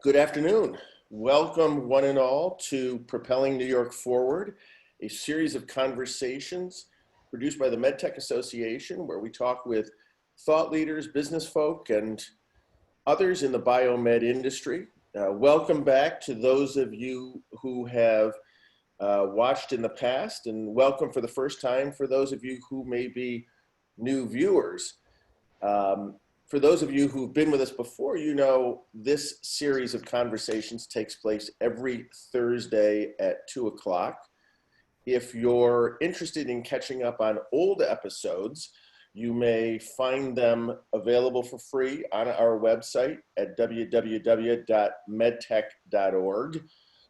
Good afternoon. Welcome one and all to Propelling New York Forward, a series of conversations produced by the MedTech Association where we talk with thought leaders, business folk, and others in the biomed industry. Welcome back to those of you who have watched in the past, and welcome for the first time for those of you who may be new viewers. For those of you who've been with us before, you know this series of conversations takes place every Thursday at 2 o'clock. If you're interested in catching up on old episodes, you may find them available for free on our website at www.medtech.org.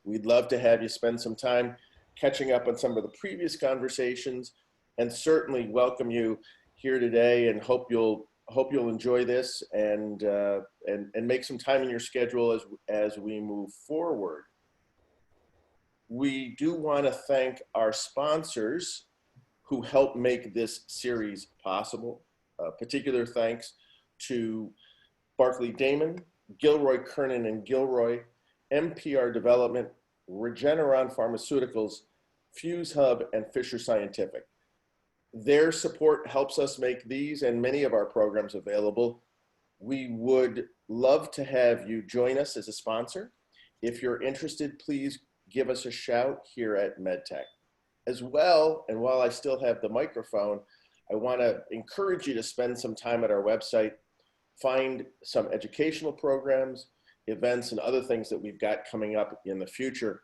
We'd love to have you spend some time catching up on some of the previous conversations, and certainly welcome you here today, and hope you'll enjoy this and make some time in your schedule as we move forward. We do want to thank our sponsors who help make this series possible. Particular thanks to Barclay Damon, Gilroy Kernan and Gilroy, MPR Development, Regeneron Pharmaceuticals, FuseHub, and Fisher Scientific. Their support helps us make these and many of our programs available. We would love to have you join us as a sponsor. If you're interested, please give us a shout here at MedTech. As well, and while I still have the microphone, I want to encourage you to spend some time at our website, find some educational programs, events, and other things that we've got coming up in the future.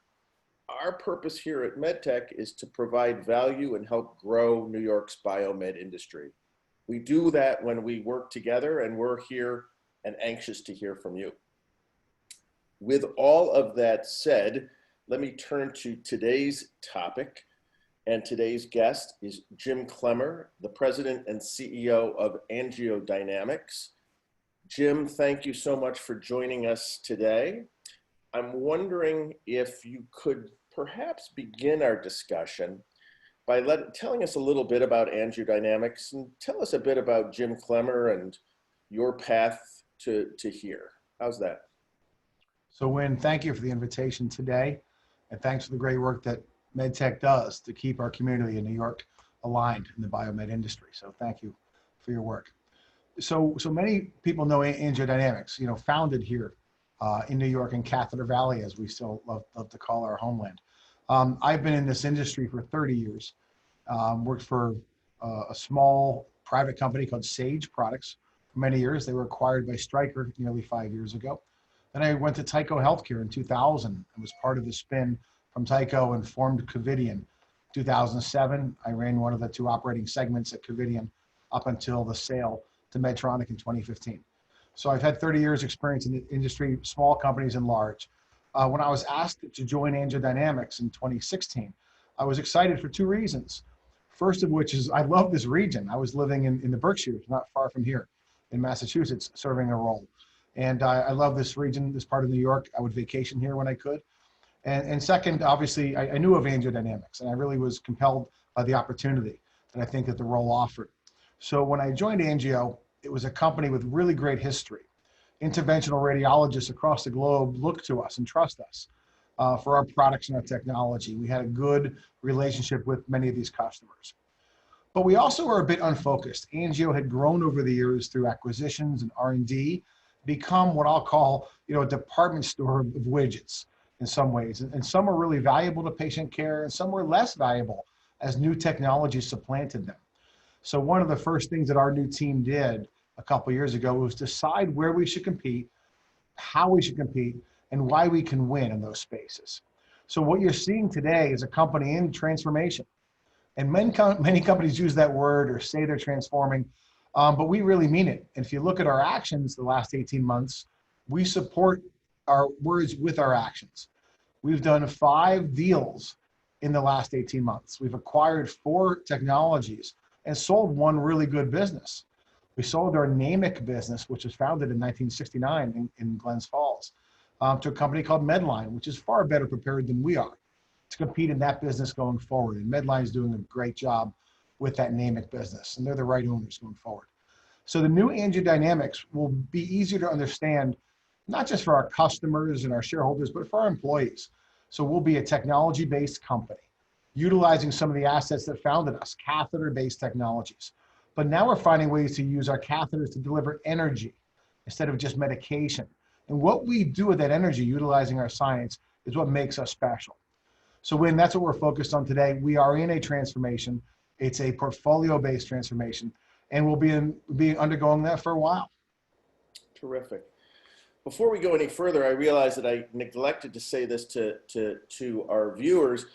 Our purpose here at MedTech is to provide value and help grow New York's biomed industry. We do that when we work together, and we're here and anxious to hear from you. With all of that said, let me turn to today's topic. And today's guest is Jim Clemmer, the President and CEO of AngioDynamics. Jim, thank you so much for joining us today. I'm wondering if you could perhaps begin our discussion by telling us a little bit about AngioDynamics, and tell us a bit about Jim Clemmer and your path to here. How's that? So Wynn, thank you for the invitation today, and thanks for the great work that MedTech does to keep our community in New York aligned in the biomed industry. So thank you for your work. So many people know AngioDynamics, founded here in New York in Catheter Valley, as we still love to call our homeland. I've been in this industry for 30 years, worked for a small private company called Sage Products for many years. They were acquired by Stryker nearly 5 years ago. Then I went to Tyco Healthcare in 2000 and was part of the spin from Tyco and formed Covidien. 2007, I ran one of the two operating segments at Covidien up until the sale to Medtronic in 2015. So I've had 30 years experience in the industry, small companies and large. When I was asked to join AngioDynamics in 2016, I was excited for two reasons. First of which is I love this region. I was living in the Berkshires, not far from here in Massachusetts, serving a role. And I love this region, this part of New York. I would vacation here when I could. And second, obviously, I knew of AngioDynamics, and I really was compelled by the opportunity that I think that the role offered. So when I joined Angio, it was a company with really great history. Interventional radiologists across the globe look to us and trust us for our products and our technology. We had a good relationship with many of these customers. But we also were a bit unfocused. Angio had grown over the years through acquisitions and R&D, become what I'll call a department store of widgets in some ways. And some are really valuable to patient care, and some were less valuable as new technologies supplanted them. So one of the first things that our new team did a couple of years ago was decide where we should compete, how we should compete, and why we can win in those spaces. So what you're seeing today is a company in transformation. And many companies use that word or say they're transforming, but we really mean it. And if you look at our actions the last 18 months, we support our words with our actions. We've done 5 deals in the last 18 months. We've acquired 4 technologies and sold 1 really good business. We sold our NAMIC business, which was founded in 1969 in Glens Falls, to a company called Medline, which is far better prepared than we are to compete in that business going forward. And Medline is doing a great job with that NAMIC business, and they're the right owners going forward. So the new AngioDynamics will be easier to understand, not just for our customers and our shareholders, but for our employees. So we'll be a technology-based company, utilizing some of the assets that founded us, catheter-based technologies. But now we're finding ways to use our catheters to deliver energy instead of just medication. And what we do with that energy, utilizing our science, is what makes us special. So Win, that's what we're focused on today. We are in a transformation. It's a portfolio-based transformation, and we'll be undergoing that for a while. Terrific. Before we go any further, I realize that I neglected to say this to our viewers.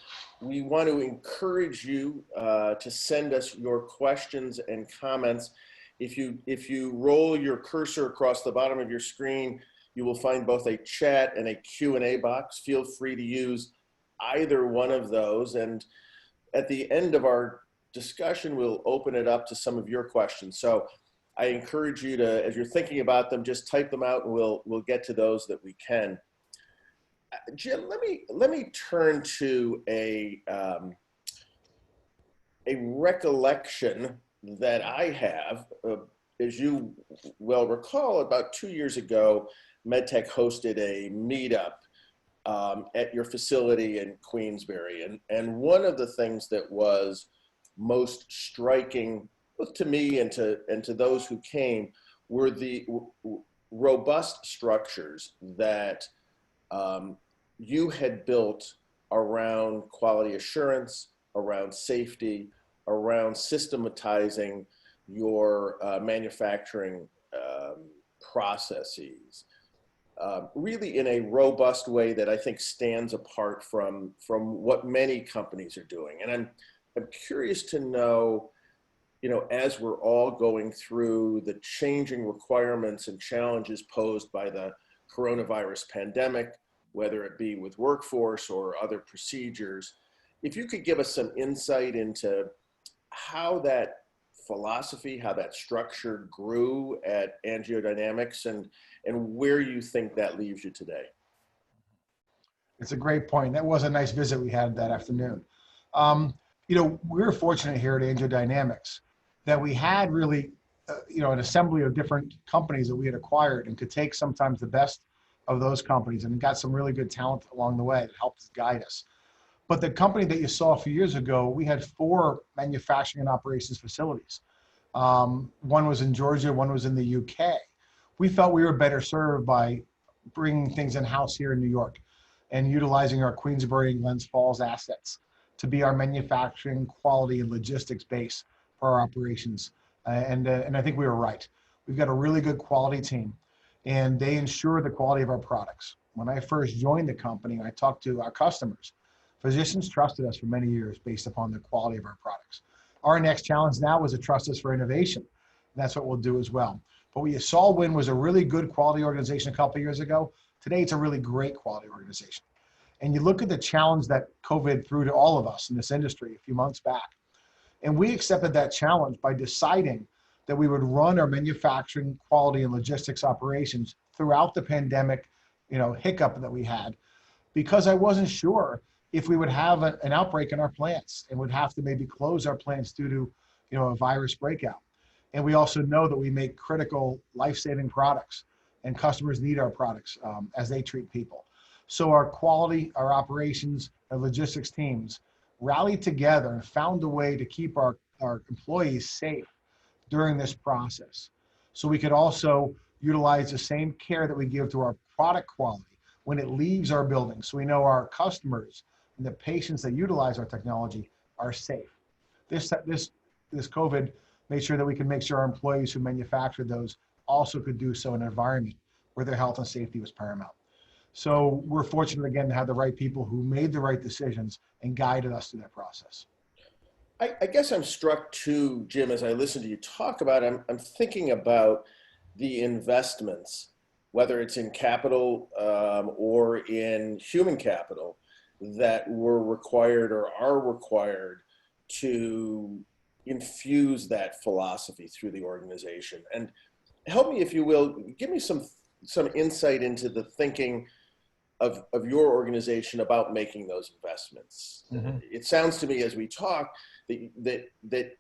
We want to encourage you to send us your questions and comments. If you roll your cursor across the bottom of your screen, you will find both a chat and a Q&A box. Feel free to use either one of those. And at the end of our discussion, we'll open it up to some of your questions. So I encourage you to, as you're thinking about them, just type them out and we'll get to those that we can. Jim, let me turn to a recollection that I have. As you well recall, about 2 years ago, MedTech hosted a meetup at your facility in Queensbury. And one of the things that was most striking, both to me and to those who came, were the robust structures that you had built around quality assurance, around safety, around systematizing your manufacturing processes, really in a robust way that I think stands apart from what many companies are doing. And I'm curious to know, as we're all going through the changing requirements and challenges posed by the coronavirus pandemic, whether it be with workforce or other procedures, if you could give us some insight into how that philosophy, how that structure grew at AngioDynamics and where you think that leaves you today. It's a great point. That was a nice visit we had that afternoon. We're fortunate here at AngioDynamics that we had really, an assembly of different companies that we had acquired and could take sometimes the best of those companies and got some really good talent along the way that helped guide us. But the company that you saw a few years ago, we had 4 manufacturing and operations facilities. One was in Georgia, one was in the UK. We felt we were better served by bringing things in-house here in New York and utilizing our Queensbury and Glens Falls assets to be our manufacturing, quality, and logistics base for our operations. And I think we were right. We've got a really good quality team, and they ensure the quality of our products. When I first joined the company, I talked to our customers. Physicians trusted us for many years based upon the quality of our products. Our next challenge now is to trust us for innovation. And that's what we'll do as well. But what you saw Win was a really good quality organization a couple of years ago. Today, it's a really great quality organization. And you look at the challenge that COVID threw to all of us in this industry a few months back. And we accepted that challenge by deciding that we would run our manufacturing, quality, and logistics operations throughout the pandemic, hiccup that we had, because I wasn't sure if we would have an outbreak in our plants and would have to maybe close our plants due to, a virus breakout. And we also know that we make critical life-saving products, and customers need our products as they treat people. So our quality, our operations, our logistics teams rallied together and found a way to keep our employees safe during this process. So we could also utilize the same care that we give to our product quality when it leaves our building. So we know our customers and the patients that utilize our technology are safe. This COVID made sure that we could make sure our employees who manufactured those also could do so in an environment where their health and safety was paramount. So we're fortunate again to have the right people who made the right decisions and guided us through that process. I guess I'm struck too, Jim, as I listen to you talk about it, I'm thinking about the investments, whether it's in capital or in human capital, that were required or are required to infuse that philosophy through the organization. And help me, if you will, give me some insight into the thinking of your organization about making those investments. Mm-hmm. It sounds to me as we talk that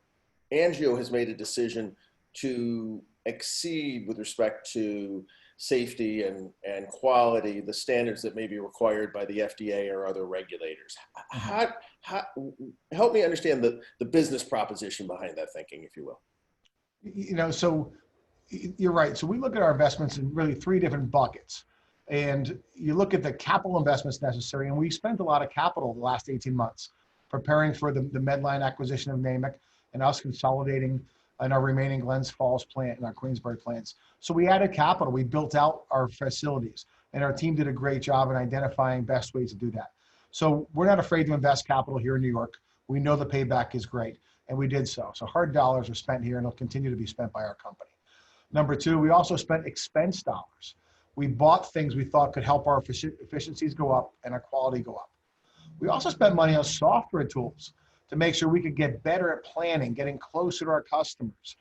Angio has made a decision to exceed with respect to safety and quality, the standards that may be required by the FDA or other regulators. How, help me understand the business proposition behind that thinking, if you will. So you're right. So we look at our investments in really three different buckets. And you look at the capital investments necessary, and we spent a lot of capital the last 18 months preparing for the Medline acquisition of NAMIC and us consolidating in our remaining Glens Falls plant and our Queensbury plants. So we added capital, we built out our facilities, and our team did a great job in identifying best ways to do that. So we're not afraid to invest capital here in New York. We know the payback is great, and we did so. So hard dollars are spent here, and they'll continue to be spent by our company. Number two, we also spent expense dollars. We bought things we thought could help our efficiencies go up and our quality go up. We also spent money on software tools to make sure we could get better at planning, getting closer to our customers.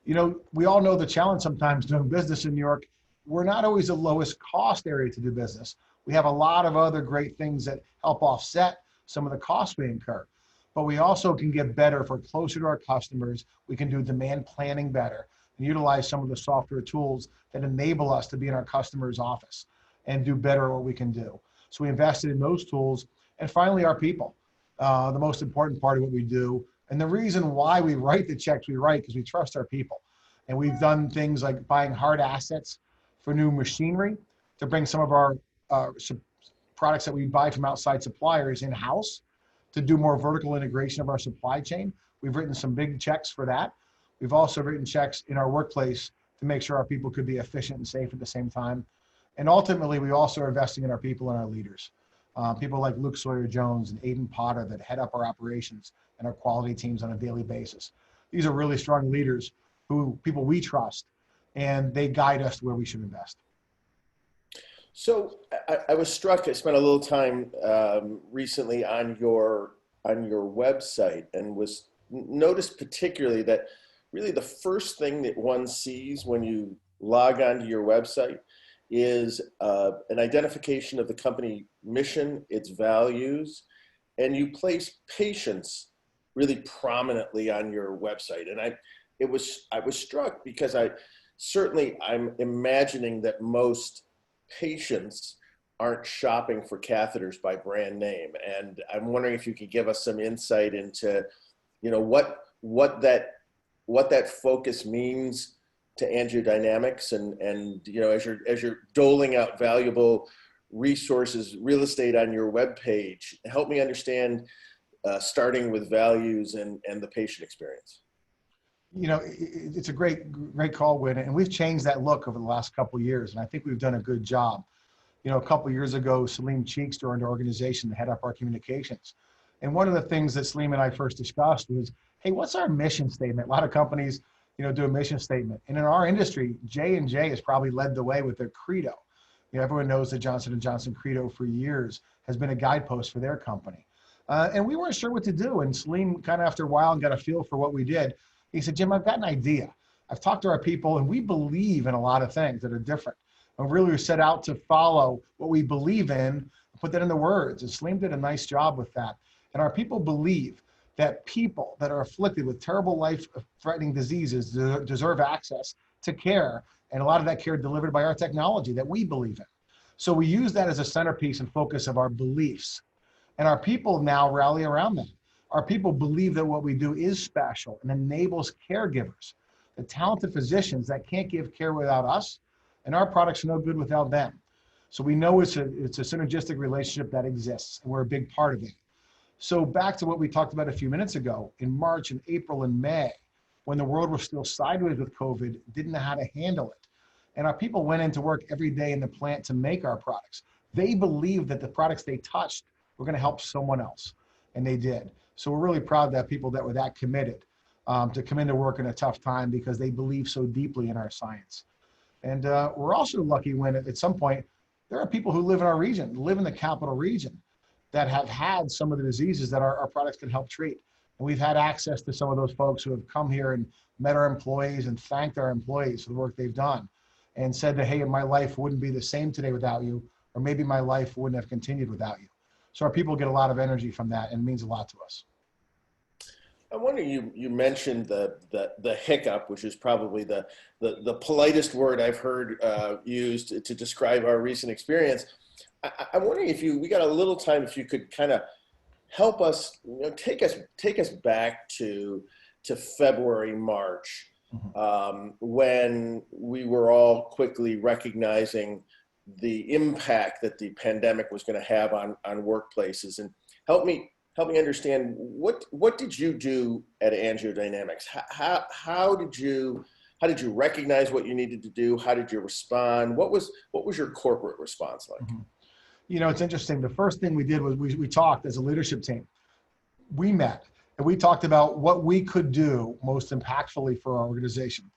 We all know the challenge sometimes doing business in New York. We're not always the lowest cost area to do business. We have a lot of other great things that help offset some of the costs we incur. But we also can get better if we're closer to our customers. We can do demand planning better and utilize some of the software tools that enable us to be in our customer's office and do better at what we can do. So we invested in those tools. And finally, our people, the most important part of what we do. And the reason why we write the checks we write, because we trust our people. And we've done things like buying hard assets for new machinery to bring some of our products that we buy from outside suppliers in-house to do more vertical integration of our supply chain. We've written some big checks for that. We've also written checks in our workplace to make sure our people could be efficient and safe at the same time. And ultimately, we also are investing in our people and our leaders. People like Luke Sawyer-Jones and Aiden Potter that head up our operations and our quality teams on a daily basis. These are really strong leaders people we trust, and they guide us to where we should invest. So I was struck, I spent a little time recently on your website and was noticed particularly that really the first thing that one sees when you log onto your website is an identification of the company mission, its values, and you place patients really prominently on your website. And I was struck because I'm imagining that most patients aren't shopping for catheters by brand name. And I'm wondering if you could give us some insight into, what that focus means to AngioDynamics and as you're doling out valuable resources, real estate on your webpage, help me understand starting with values and the patient experience. It's a great call, Win, and we've changed that look over the last couple of years, and I think we've done a good job. A couple of years ago, Salim Cheeks joined our organization to head up our communications. And one of the things that Salim and I first discussed was, hey, what's our mission statement? A lot of companies, do a mission statement. And in our industry, J&J has probably led the way with their credo. Everyone knows that Johnson & Johnson credo for years has been a guidepost for their company. And we weren't sure what to do. And Salim kind of after a while got a feel for what we did. He said, Jim, I've got an idea. I've talked to our people and we believe in a lot of things that are different. And really we set out to follow what we believe in, put that into words. And Salim did a nice job with that. And our people believe that people that are afflicted with terrible life-threatening diseases deserve access to care. And a lot of that care delivered by our technology that we believe in. So we use that as a centerpiece and focus of our beliefs. And our people now rally around that. Our people believe that what we do is special and enables caregivers, the talented physicians that can't give care without us, and our products are no good without them. So we know it's a synergistic relationship that exists, and we're a big part of it. So back to what we talked about a few minutes ago, in March and April and May, when the world was still sideways with COVID, didn't know how to handle it. And our people went into work every day in the plant to make our products. They believed that the products they touched were going to help someone else, and they did. So we're really proud to have people that were that committed to come into work in a tough time because they believe so deeply in our science. And we're also lucky when at some point, there are people who live in our region, live in the capital region, that have had some of the diseases that our products can help treat. And we've had access to some of those folks who have come here and met our employees and thanked our employees for the work they've done and said that, hey, my life wouldn't be the same today without you, or maybe my life wouldn't have continued without you. So our people get a lot of energy from that and it means a lot to us. I'm wondering, you mentioned the hiccup, which is probably the politest word I've heard used to describe our recent experience. I'm wondering if we got a little time, if you could kind of help us, take us back to February, March, when we were all quickly recognizing the impact that the pandemic was going to have on workplaces. And help me understand, what did you do at AngioDynamics? How did you recognize what you needed to do? How did you respond? What was your corporate response like? You know, it's interesting. The first thing we did was we talked as a leadership team. We met and we talked about what we could do most impactfully for our organization.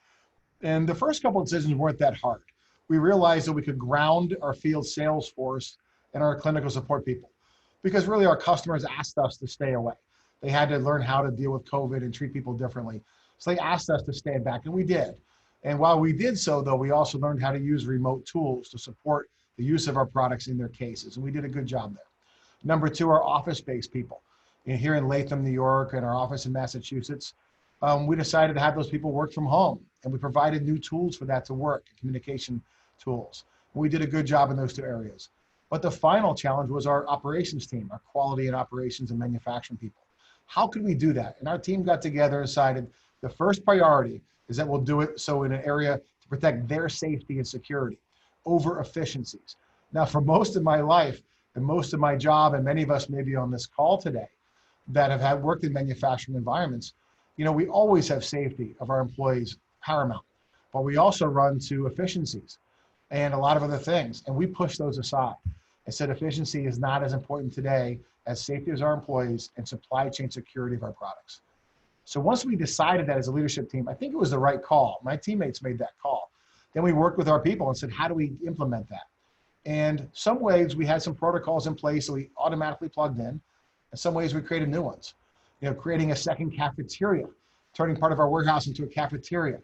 And the first couple of decisions weren't that hard. We realized that we could ground our field sales force and our clinical support people, because really our customers asked us to stay away. They had to learn how to deal with COVID and treat people differently. So they asked us to stand back, and we did. And while we did so, though, we also learned how to use remote tools to support the use of our products in their cases. And we did a good job there. Number two, our office-based people. Here in Latham, New York, and our office in Massachusetts, we decided to have those people work from home. And we provided new tools for that to work, communication tools. And we did a good job in those two areas. But the final challenge was our operations team, our quality and operations and manufacturing people. How could we do that? And our team got together and decided the first priority is that we'll do it so in an area to protect their safety and security over efficiencies. Now, for most of my life and most of my job, and many of us maybe on this call today that have worked in manufacturing environments, you know, we always have safety of our employees paramount, but we also run to efficiencies and a lot of other things. And we push those aside and said efficiency is not as important today as safety of our employees and supply chain security of our products. So once we decided that as a leadership team, I think it was the right call. My teammates made that call. Then we worked with our people and said, how do we implement that? And some ways we had some protocols in place that we automatically plugged in. In some ways we created new ones. You know, creating a second cafeteria, turning part of our warehouse into a cafeteria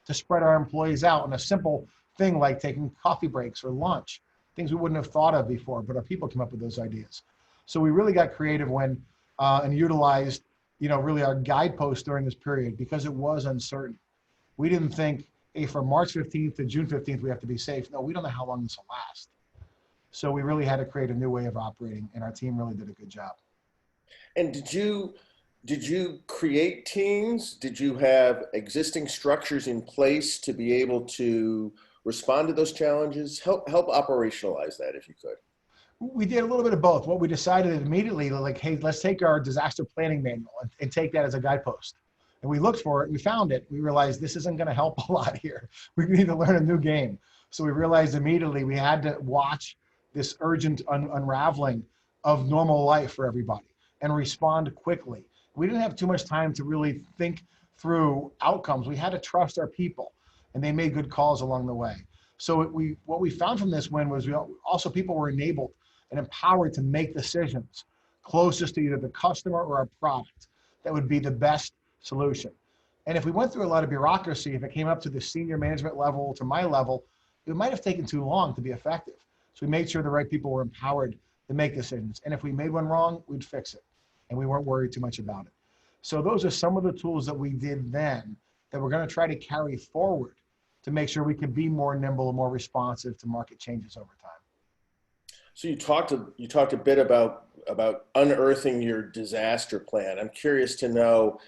to spread our employees out, on a simple thing like taking coffee breaks or lunch, things we wouldn't have thought of before, but our people came up with those ideas. So we really got creative when and utilized, you know, really our guideposts during this period, because it was uncertain. We didn't think, hey, from March 15th to June 15th, we have to be safe. No, we don't know how long this will last. So we really had to create a new way of operating, and our team really did a good job. And did you create teams? Did you have existing structures in place to be able to respond to those challenges? Help operationalize that, if you could. We did a little bit of both. What we decided immediately, like, hey, let's take our disaster planning manual and take that as a guidepost. And we looked for it, we found it. We realized this isn't going to help a lot here. We need to learn a new game. So we realized immediately we had to watch this urgent unraveling of normal life for everybody and respond quickly. We didn't have too much time to really think through outcomes. We had to trust our people, and they made good calls along the way. So what we found from this win was people were enabled and empowered to make decisions closest to either the customer or our product that would be the best solution. And if we went through a lot of bureaucracy, if it came up to the senior management level, to my level, it might have taken too long to be effective. So we made sure the right people were empowered to make decisions. And if we made one wrong, we'd fix it. And we weren't worried too much about it. So those are some of the tools that we did then that we're going to try to carry forward to make sure we can be more nimble and more responsive to market changes over time. So you talked a bit about unearthing your disaster plan. I'm curious to know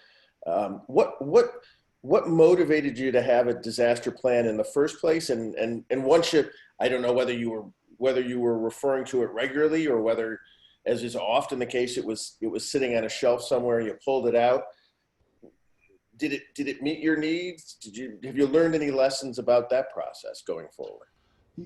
what motivated you to have a disaster plan in the first place, and once you, I don't know whether you were referring to it regularly or whether, as is often the case, it was sitting on a shelf somewhere and you pulled it out. Did it meet your needs? Have you learned any lessons about that process going forward?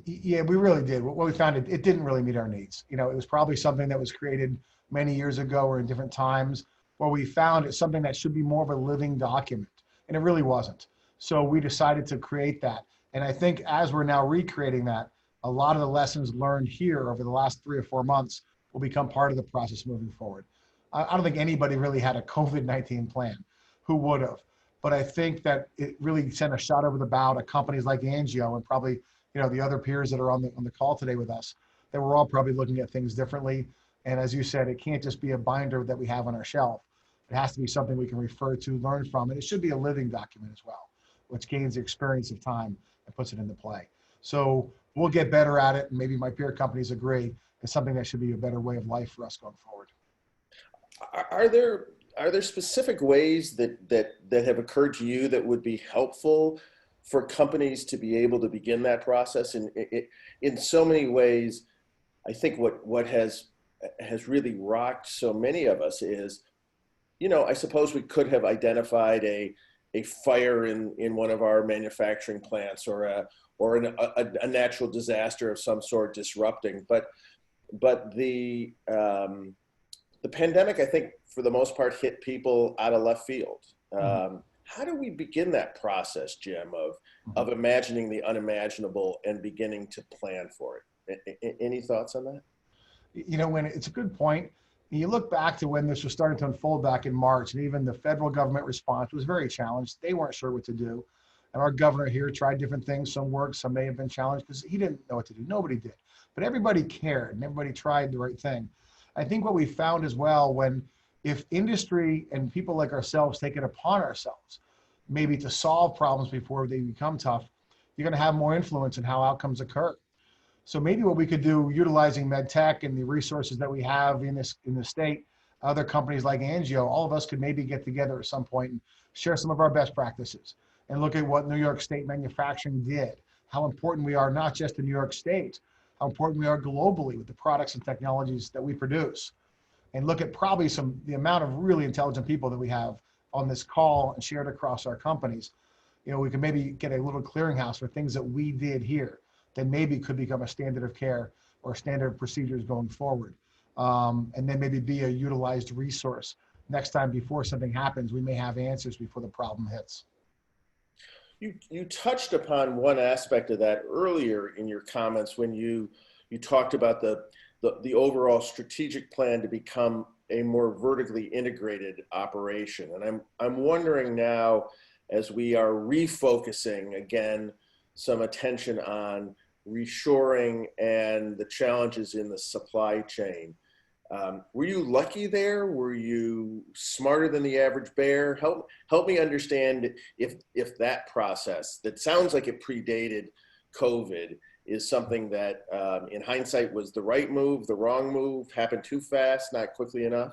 Yeah, we really did. What we found, it didn't really meet our needs. You know, it was probably something that was created many years ago or in different times. What we found is something that should be more of a living document, and it really wasn't. So we decided to create that. And I think as we're now recreating that, a lot of the lessons learned here over the last 3 or 4 months will become part of the process moving forward. I don't think anybody really had a COVID-19 plan. Who would have? But I think that it really sent a shot over the bow to companies like Angio and probably, you know, the other peers that are on the call today with us, that we're all probably looking at things differently. And as you said, it can't just be a binder that we have on our shelf. It has to be something we can refer to, learn from, and it should be a living document as well, which gains the experience of time and puts it into play. So we'll get better at it, and maybe my peer companies agree it's something that should be a better way of life for us going forward. Are there specific ways that have occurred to you that would be helpful for companies to be able to begin that process? And in so many ways, I think what has really rocked so many of us is, I suppose we could have identified a fire in one of our manufacturing plants, or a natural disaster of some sort disrupting, but the pandemic, I think, for the most part, hit people out of left field. How do we begin that process, Jim, of imagining the unimaginable and beginning to plan for it? Any thoughts on that? When it's a good point. You look back to when this was starting to unfold back in March, and even the federal government response was very challenged. They weren't sure what to do. And our governor here tried different things. Some worked, some may have been challenged because he didn't know what to do. Nobody did. But everybody cared and everybody tried the right thing. I think what we found as well, if industry and people like ourselves take it upon ourselves, maybe to solve problems before they become tough, you're going to have more influence in how outcomes occur. So maybe what we could do, utilizing MedTech and the resources that we have in the state, other companies like Angio, all of us could maybe get together at some point and share some of our best practices and look at what New York State manufacturing did, how important we are not just in New York State, how important we are globally with the products and technologies that we produce, and look at probably the amount of really intelligent people that we have on this call and shared across our companies. We can maybe get a little clearinghouse for things that we did here that maybe could become a standard of care or standard of procedures going forward. And then maybe be a utilized resource. Next time before something happens, we may have answers before the problem hits. You touched upon one aspect of that earlier in your comments when you talked about the overall strategic plan to become a more vertically integrated operation. And I'm wondering now, as we are refocusing again some attention on reshoring and the challenges in the supply chain, were you lucky there? Were you smarter than the average bear? Help me understand if that process that sounds like it predated COVID is something that in hindsight was the right move, the wrong move, happened too fast, not quickly enough?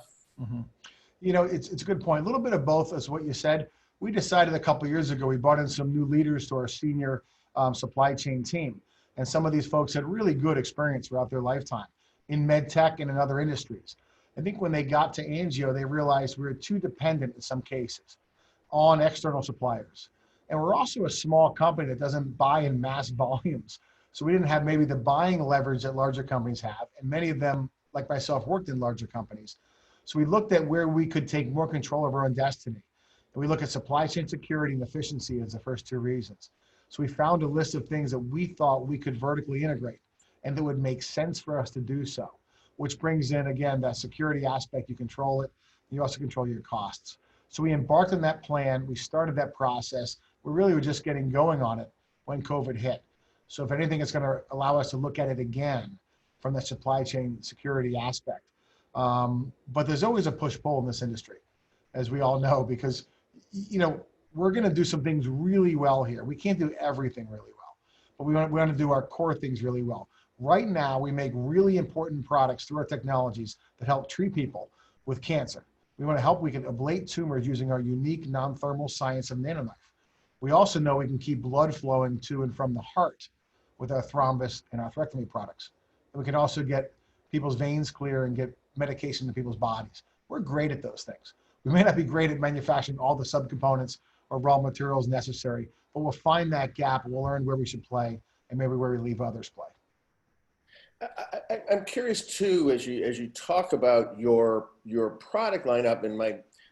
It's a good point. A little bit of both is what you said. We decided a couple of years ago, we brought in some new leaders to our senior supply chain team. And some of these folks had really good experience throughout their lifetime in med tech and in other industries. I think when they got to Angio, they realized we were too dependent in some cases on external suppliers. And we're also a small company that doesn't buy in mass volumes. So we didn't have maybe the buying leverage that larger companies have. And many of them, like myself, worked in larger companies. So we looked at where we could take more control of our own destiny. And we look at supply chain security and efficiency as the first two reasons. So we found a list of things that we thought we could vertically integrate and that would make sense for us to do so, which brings in, again, that security aspect. You control it. You also control your costs. So we embarked on that plan. We started that process. We really were just getting going on it when COVID hit. So if anything, it's going to allow us to look at it again from the supply chain security aspect. But there's always a push-pull in this industry, as we all know, because, we're going to do some things really well here. We can't do everything really well, but we want to do our core things really well. Right now, we make really important products through our technologies that help treat people with cancer. We can ablate tumors using our unique non-thermal science of NanoKnife. We also know we can keep blood flowing to and from the heart with our thrombus and atherectomy products. And we can also get people's veins clear and get medication to people's bodies. We're great at those things. We may not be great at manufacturing all the subcomponents or raw materials necessary, but we'll find that gap and we'll learn where we should play and maybe where we leave others play. I'm curious too, as you talk about your product lineup, and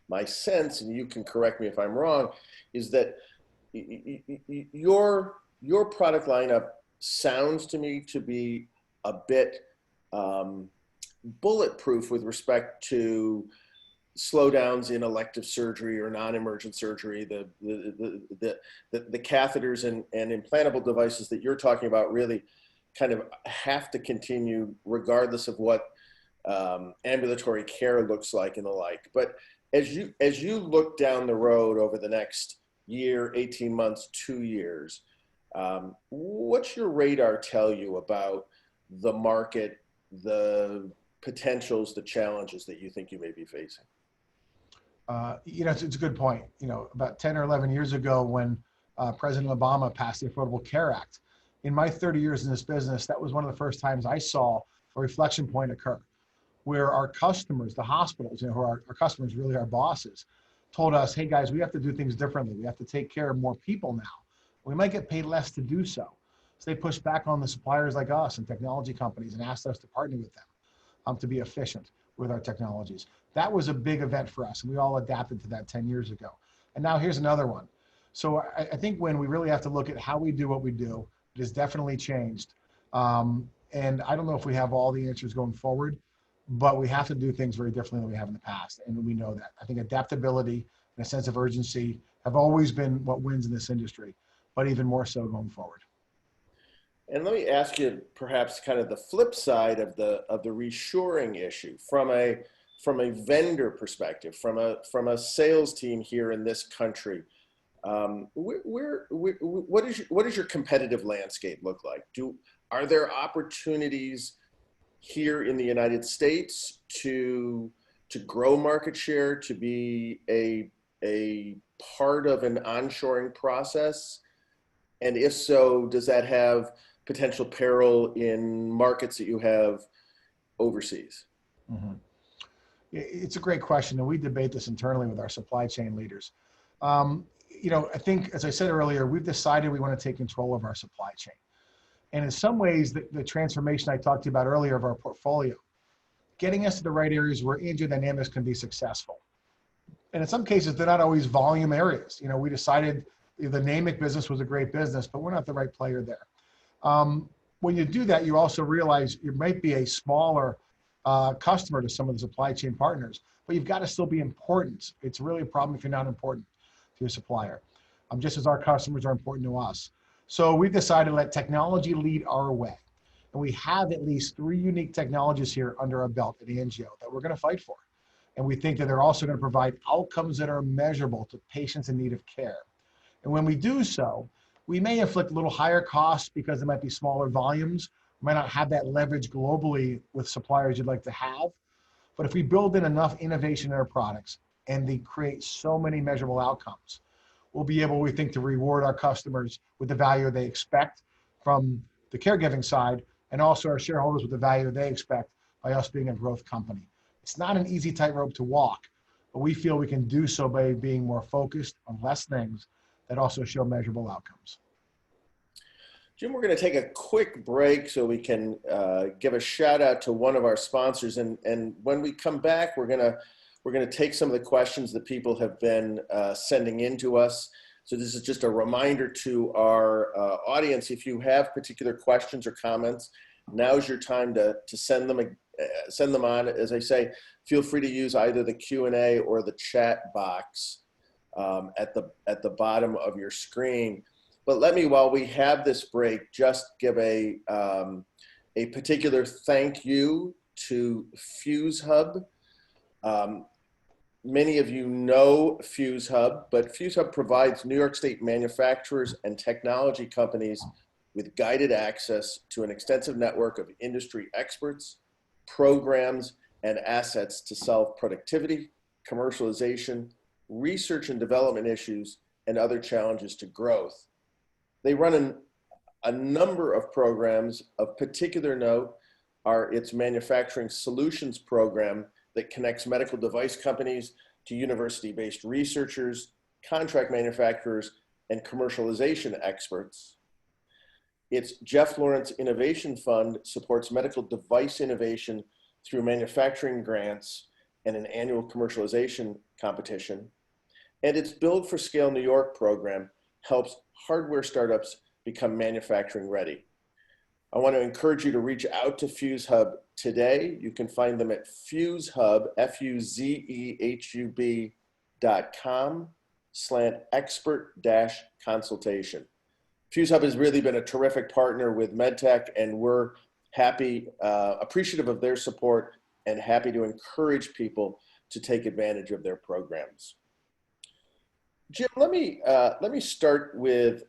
my sense, and you can correct me if I'm wrong, is that your product lineup sounds to me to be a bit bulletproof with respect to slowdowns in elective surgery or non-emergent surgery. The catheters and implantable devices that you're talking about really kind of have to continue regardless of what ambulatory care looks like and the like. But as you look down the road over the next year, 18 months, 2 years, what's your radar tell you about the market, the potentials, the challenges that you think you may be facing? It's a good point. About 10 or 11 years ago when President Obama passed the Affordable Care Act, in my 30 years in this business, that was one of the first times I saw a reflection point occur where our customers, the hospitals, who are our customers, really our bosses, told us, hey guys, we have to do things differently. We have to take care of more people now. We might get paid less to do so. So they pushed back on the suppliers like us and technology companies and asked us to partner with them to be efficient with our technologies. That was a big event for us, and we all adapted to that 10 years ago. And now here's another one. So I think when we really have to look at how we do what we do, it has definitely changed. And I don't know if we have all the answers going forward, but we have to do things very differently than we have in the past. And we know that. I think adaptability and a sense of urgency have always been what wins in this industry, but even more so going forward. And let me ask you perhaps kind of the flip side of the reshoring issue from a vendor perspective, from a sales team here in this country. What does your competitive landscape look like? Are there opportunities here in the United States to grow market share, to be a part of an onshoring process? And if so, does that have potential peril in markets that you have overseas? Mm-hmm. It's a great question, and we debate this internally with our supply chain leaders. I think, as I said earlier, we've decided we want to take control of our supply chain. And in some ways, the transformation I talked to you about earlier of our portfolio, getting us to the right areas where AngioDynamics can be successful. And in some cases, they're not always volume areas. We decided the NAMIC business was a great business, but we're not the right player there. When you do that, you also realize you might be a smaller customer to some of the supply chain partners, but you've got to still be important. It's really a problem if you're not important to your supplier, just as our customers are important to us. So we've decided to let technology lead our way. And we have at least 3 unique technologies here under our belt at Angio that we're going to fight for. And we think that they're also going to provide outcomes that are measurable to patients in need of care. And when we do so, we may inflict a little higher costs because there might be smaller volumes. We might not have that leverage globally with suppliers you'd like to have. But if we build in enough innovation in our products and they create so many measurable outcomes, we'll be able, we think, to reward our customers with the value they expect from the caregiving side, and also our shareholders with the value they expect by us being a growth company. It's not an easy tightrope to walk, but we feel we can do so by being more focused on less things that also show measurable outcomes. Jim, we're going to take a quick break so we can give a shout out to one of our sponsors. And when we come back, we're going to take some of the questions that people have been sending in to us. So this is just a reminder to our audience. If you have particular questions or comments, now's your time to send them on. As I say, feel free to use either the Q&A or the chat box at the bottom of your screen. But let me, while we have this break, just give a particular thank you to FuseHub. Many of you know FuseHub, but FuseHub provides New York State manufacturers and technology companies with guided access to an extensive network of industry experts, programs, and assets to solve productivity, commercialization, research and development issues, and other challenges to growth. They run a number of programs. Of particular note are its manufacturing solutions program that connects medical device companies to university-based researchers, contract manufacturers, and commercialization experts. Its Jeff Lawrence Innovation Fund supports medical device innovation through manufacturing grants and an annual commercialization competition. And its Build for Scale New York program helps hardware startups become manufacturing ready. I want to encourage you to reach out to FuseHub today. You can find them at FuseHub, FUZEHUB.com/expert-consultation. FuseHub has really been a terrific partner with MedTech, and we're happy, appreciative of their support, and happy to encourage people to take advantage of their programs. Jim, let me start with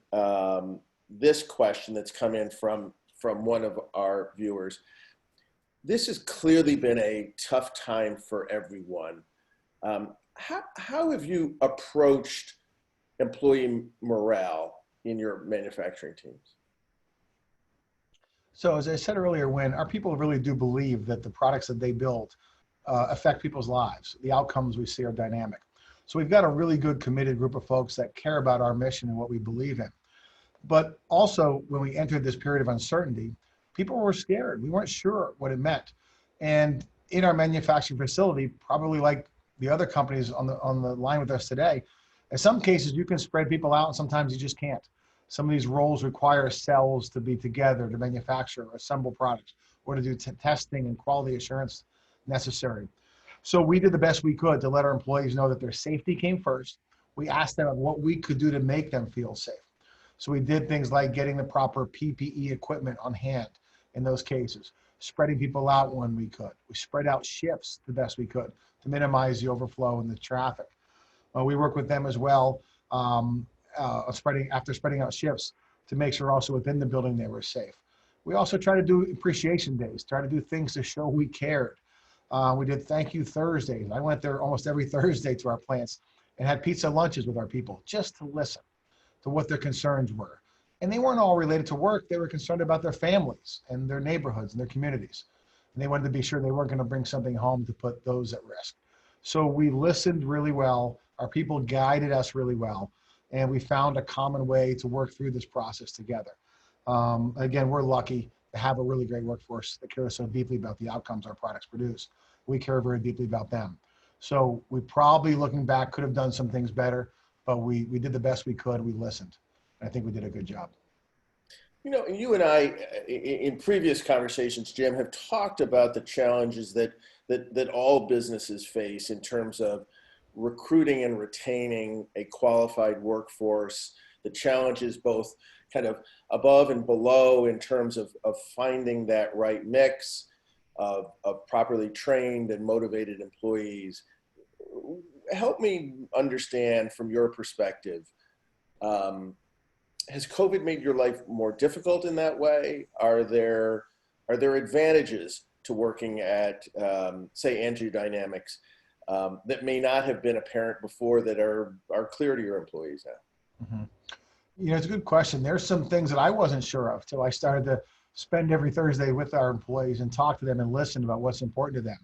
this question that's come in from one of our viewers. This has clearly been a tough time for everyone. How have you approached employee morale in your manufacturing teams? So as I said earlier, when our people really do believe that the products that they build affect people's lives, the outcomes we see are dynamic. So we've got a really good committed group of folks that care about our mission and what we believe in. But also when we entered this period of uncertainty, people were scared. We weren't sure what it meant. And in our manufacturing facility, probably like the other companies on the line with us today, in some cases you can spread people out and sometimes you just can't. Some of these roles require cells to be together to manufacture or assemble products or to do testing and quality assurance necessary. So we did the best we could to let our employees know that their safety came first. We asked them what we could do to make them feel safe. So we did things like getting the proper PPE equipment on hand in those cases, spreading people out when we could. We spread out shifts the best we could to minimize the overflow and the traffic. We work with them as well, after spreading out shifts to make sure also within the building they were safe. We also try to do appreciation days, try to do things to show we cared. We did thank you Thursdays. I went there almost every Thursday to our plants and had pizza lunches with our people just to listen to what their concerns were. And they weren't all related to work. They were concerned about their families and their neighborhoods and their communities. And they wanted to be sure they weren't going to bring something home to put those at risk. So we listened really well. Our people guided us really well. And we found a common way to work through this process together. Again, we're lucky to have a really great workforce that cares so deeply about the outcomes our products produce. We care very deeply about them. So we probably, looking back, could have done some things better, but we did the best we could. We listened. I think we did a good job. You know, you and I, in previous conversations, Jim, have talked about the challenges that all businesses face in terms of recruiting and retaining a qualified workforce, the challenges both kind of above and below in terms of finding that right mix of properly trained and motivated employees. Help me understand from your perspective, has COVID made your life more difficult in that way? Are there advantages to working at, say, AngioDynamics that may not have been apparent before that are clear to your employees now? Mm-hmm. You know, it's a good question. There's some things that I wasn't sure of till I started to spend every Thursday with our employees and talk to them and listen about what's important to them.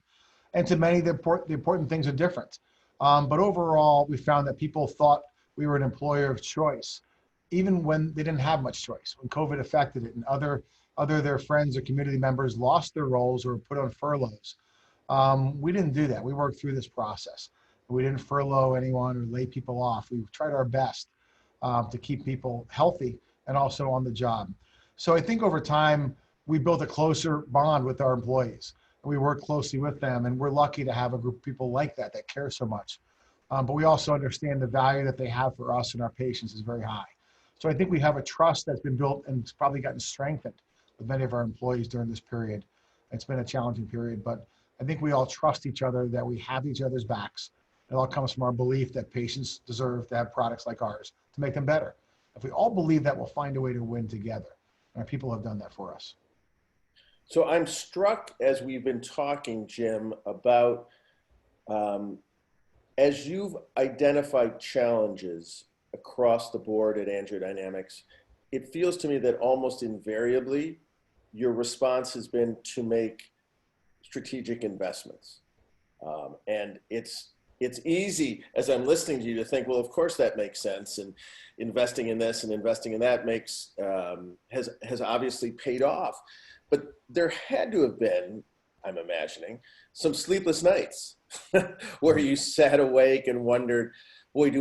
And to many, the important things are different. But overall, we found that people thought we were an employer of choice, even when they didn't have much choice, when COVID affected it and other their friends or community members lost their roles or were put on furloughs. We didn't do that. We worked through this process. We didn't furlough anyone or lay people off. We tried our best to keep people healthy and also on the job. So I think over time, we built a closer bond with our employees. We work closely with them, and we're lucky to have a group of people like that care so much. But we also understand the value that they have for us and our patients is very high. So I think we have a trust that's been built and it's probably gotten strengthened with many of our employees during this period. It's been a challenging period, but I think we all trust each other, that we have each other's backs. It all comes from our belief that patients deserve to have products like ours to make them better. If we all believe that, we'll find a way to win together. And our people have done that for us. So I'm struck as we've been talking, Jim, about as you've identified challenges across the board at AngioDynamics, it feels to me that almost invariably your response has been to make strategic investments. And it's easy as I'm listening to you to think, well, of course that makes sense. And investing in this and investing in that has obviously paid off. But there had to have been, I'm imagining, some sleepless nights where you sat awake and wondered, boy,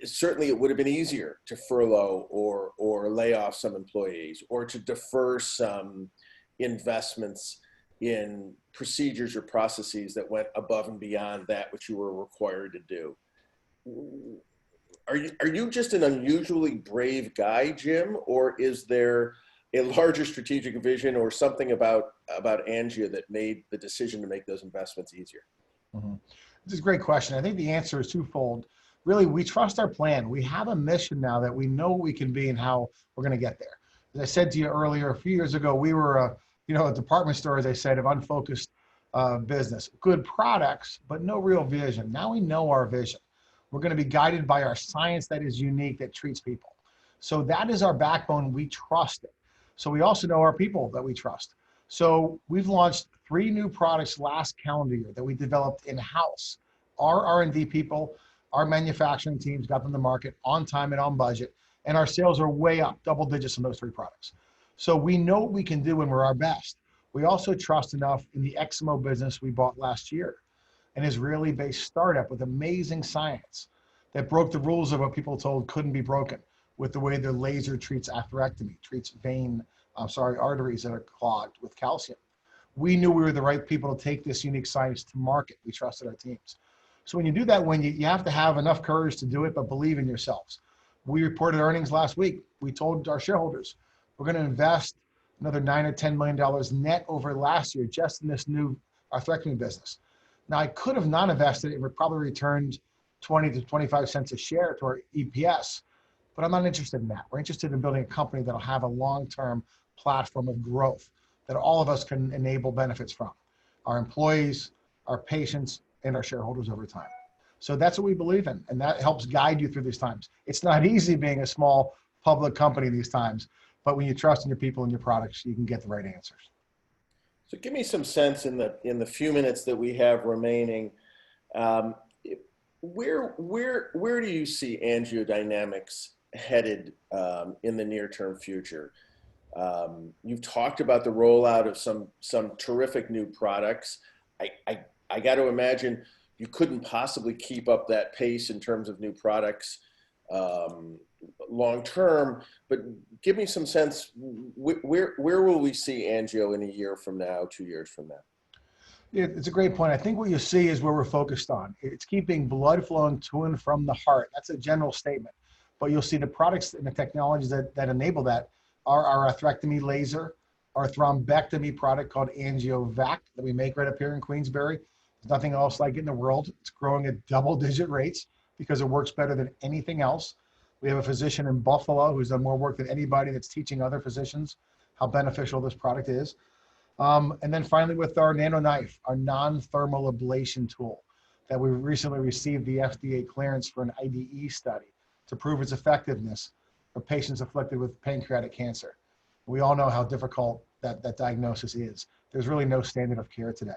certainly it would have been easier to furlough or lay off some employees or to defer some investments in procedures or processes that went above and beyond that which you were required to do. Are you just an unusually brave guy, Jim, or is there a larger strategic vision or something about Angio that made the decision to make those investments easier? Mhm. This is a great question. I think the answer is twofold. Really, we trust our plan. We have a mission now that we know what we can be and how we're going to get there. As I said to you earlier, a few years ago, we were a department store, as I said, of unfocused business. Good products, but no real vision. Now we know our vision. We're going to be guided by our science that is unique, that treats people. So that is our backbone. We trust it. So we also know our people that we trust. So we've launched 3 new products last calendar year that we developed in-house. Our R&D people, our manufacturing teams got them to market on time and on budget, and our sales are way up, double digits on those 3 products. So we know what we can do when we're our best. We also trust enough in the XMO business we bought last year, an Israeli-based startup with amazing science that broke the rules of what people told couldn't be broken with the way their laser treats atherectomy, treats arteries that are clogged with calcium. We knew we were the right people to take this unique science to market. We trusted our teams. So when you do that, you have to have enough courage to do it, but believe in yourselves. We reported earnings last week. We told our shareholders, we're going to invest another $9 or $10 million net over last year just in this new atherectomy business. Now, I could have not invested it and would probably returned 20 to 25 cents a share to our EPS, but I'm not interested in that. We're interested in building a company that'll have a long-term platform of growth that all of us can enable benefits from, our employees, our patients, and our shareholders over time. So that's what we believe in, and that helps guide you through these times. It's not easy being a small public company these times, but when you trust in your people and your products, you can get the right answers. So give me some sense in the few minutes that we have remaining. Where do you see AngioDynamics headed in the near-term future? You've talked about the rollout of some terrific new products. I got to imagine you couldn't possibly keep up that pace in terms of new products long term, but give me some sense, where will we see Angio in a year from now, 2 years from now? Yeah, it's a great point. I think what you see is where we're focused on. It's keeping blood flowing to and from the heart. That's a general statement. But you'll see the products and the technologies that enable that are our atherectomy laser, our thrombectomy product called AngioVac that we make right up here in Queensbury. There's nothing else like it in the world. It's growing at double-digit rates because it works better than anything else. We have a physician in Buffalo who's done more work than anybody that's teaching other physicians how beneficial this product is. And then finally with our nano knife, our non-thermal ablation tool that we recently received the FDA clearance for an IDE study to prove its effectiveness for patients afflicted with pancreatic cancer. We all know how difficult that diagnosis is. There's really no standard of care today.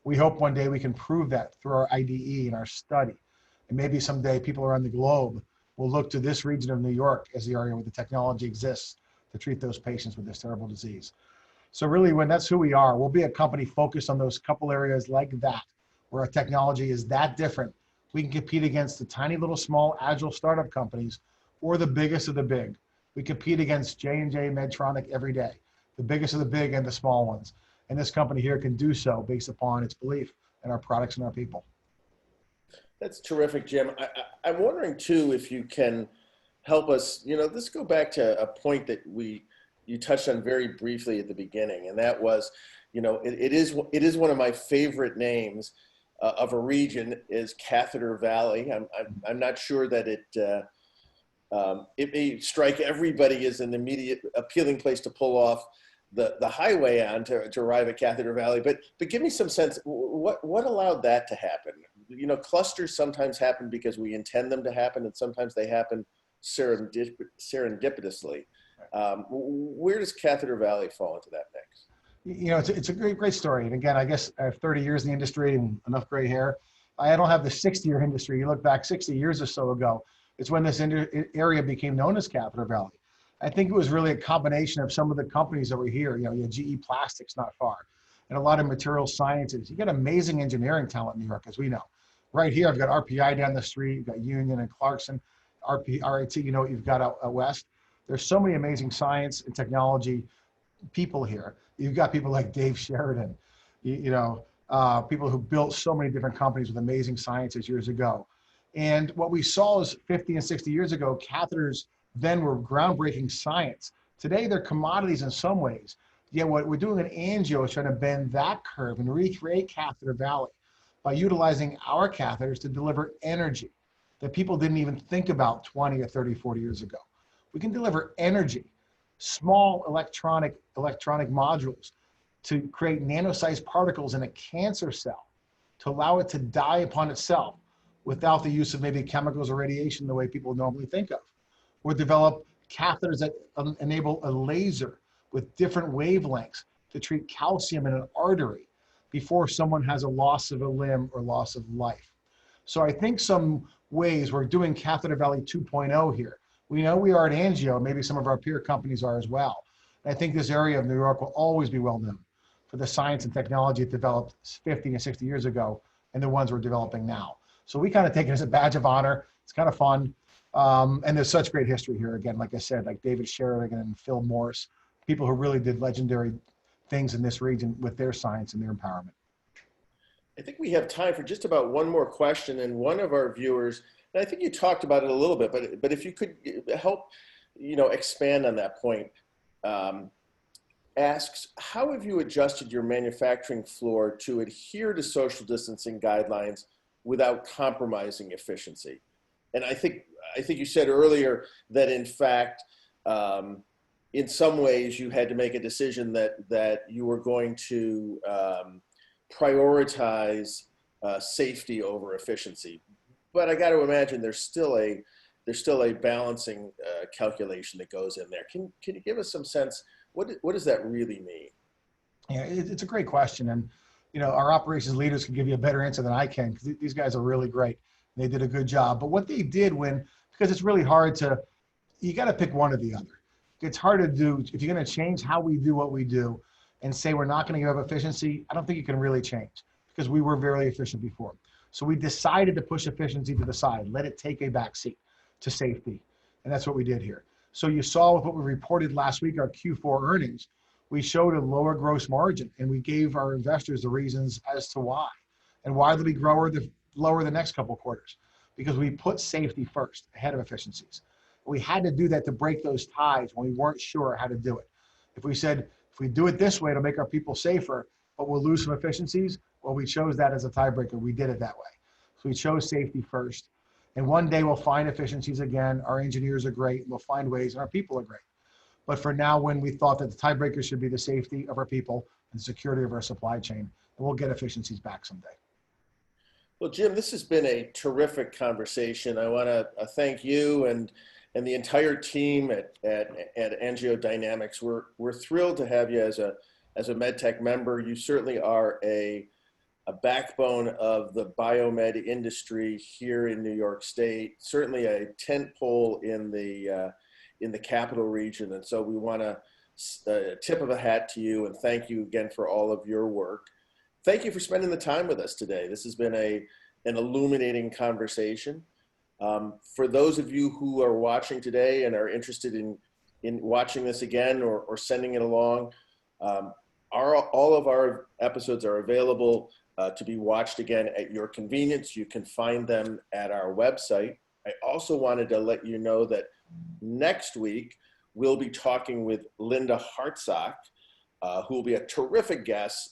We hope one day we can prove that through our IDE and our study. And maybe someday people around the globe will look to this region of New York as the area where the technology exists to treat those patients with this terrible disease. So really, when that's who we are, we'll be a company focused on those couple areas like that, where our technology is that different. We can compete against the tiny little small agile startup companies or the biggest of the big. We compete against J&J, Medtronic every day, the biggest of the big and the small ones. And this company here can do so based upon its belief in our products and our people. That's terrific, Jim. I'm wondering too, if you can help us, let's go back to a point that you touched on very briefly at the beginning, and that was, it is one of my favorite names of a region is Catheter Valley. I'm not sure that it may strike everybody as an immediate appealing place to pull off the highway on to arrive at Catheter Valley, but give me some sense, what allowed that to happen? Clusters sometimes happen because we intend them to happen, and sometimes they happen serendipitously. Where does Catheter Valley fall into that mix? It's a great story. And again, I guess I have 30 years in the industry and enough gray hair. I don't have the 60-year industry. You look back 60 years or so ago, it's when this area became known as Catheter Valley. I think it was really a combination of some of the companies that were here. You had GE Plastics not far, and a lot of material sciences. You got amazing engineering talent in New York, as we know. Right here, I've got RPI down the street. You've got Union and Clarkson, RIT, you've got out west. There's so many amazing science and technology people here. You've got people like Dave Sheridan, people who built so many different companies with amazing sciences years ago. And what we saw is 50 and 60 years ago, catheters then were groundbreaking science. Today, they're commodities in some ways. Yet what we're doing in Angio is trying to bend that curve and recreate Catheter Valley by utilizing our catheters to deliver energy that people didn't even think about 20 or 30, 40 years ago. We can deliver energy, small electronic modules to create nano-sized particles in a cancer cell to allow it to die upon itself without the use of maybe chemicals or radiation the way people normally think of. Or develop catheters that enable a laser with different wavelengths to treat calcium in an artery before someone has a loss of a limb or loss of life. So I think some ways we're doing Catheter Valley 2.0 here. We know we are at Angio, maybe some of our peer companies are as well. And I think this area of New York will always be well known for the science and technology it developed 50 and 60 years ago and the ones we're developing now. So we kind of take it as a badge of honor. It's kind of fun. And there's such great history here. Again, like I said, like David Sheridan and Phil Morris, people who really did legendary things in this region with their science and their empowerment. I think we have time for just about one more question, and one of our viewers, and I think you talked about it a little bit, but if you could help, expand on that point, asks, how have you adjusted your manufacturing floor to adhere to social distancing guidelines without compromising efficiency? And I think you said earlier that in fact, in some ways you had to make a decision that you were going to prioritize safety over efficiency. But I got to imagine there's still a balancing calculation that goes in there. Can you give us some sense? What does that really mean? Yeah, it's a great question, and our operations leaders can give you a better answer than I can, because these guys are really great. They did a good job. But what they did because it's really hard you got to pick one or the other. It's hard to do if you're going to change how we do what we do and say we're not going to give up efficiency. I don't think you can really change, because we were very efficient before. So we decided to push efficiency to the side, let it take a back seat to safety. And that's what we did here. So you saw with what we reported last week, our Q4 earnings, we showed a lower gross margin, and we gave our investors the reasons as to why. And why did we lower the next couple of quarters? Because we put safety first ahead of efficiencies. We had to do that to break those ties when we weren't sure how to do it. If we said, if we do it this way, it'll make our people safer, but we'll lose some efficiencies, well, we chose that as a tiebreaker. We did it that way. So we chose safety first. And one day we'll find efficiencies again. Our engineers are great. We'll find ways, and our people are great. But for now, when we thought that the tiebreaker should be the safety of our people and the security of our supply chain, and we'll get efficiencies back someday. Well, Jim, this has been a terrific conversation. I want to thank you and the entire team at AngioDynamics. We're thrilled to have you as a MedTech member. You certainly are a backbone of the biomed industry here in New York State, certainly a tent pole in the capital region. And so we want to tip of a hat to you and thank you again for all of your work. Thank you for spending the time with us today. This has been an illuminating conversation. For those of you who are watching today and are interested in watching this again or sending it along, all of our episodes are available to be watched again at your convenience. You can find them at our website. I also wanted to let you know that next week we'll be talking with Linda Hartsock, who will be a terrific guest.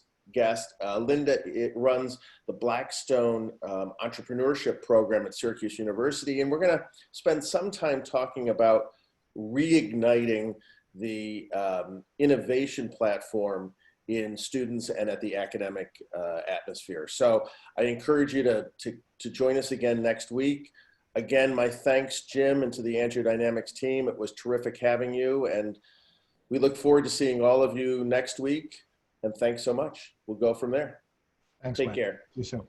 Linda runs the Blackstone Entrepreneurship Program at Syracuse University, and we're going to spend some time talking about reigniting the innovation platform in students and at the academic atmosphere. So I encourage you to join us again next week. Again, my thanks, Jim, and to the AngioDynamics team. It was terrific having you, and we look forward to seeing all of you next week. And thanks so much. We'll go from there. Thanks, Take Mike. care. See you soon.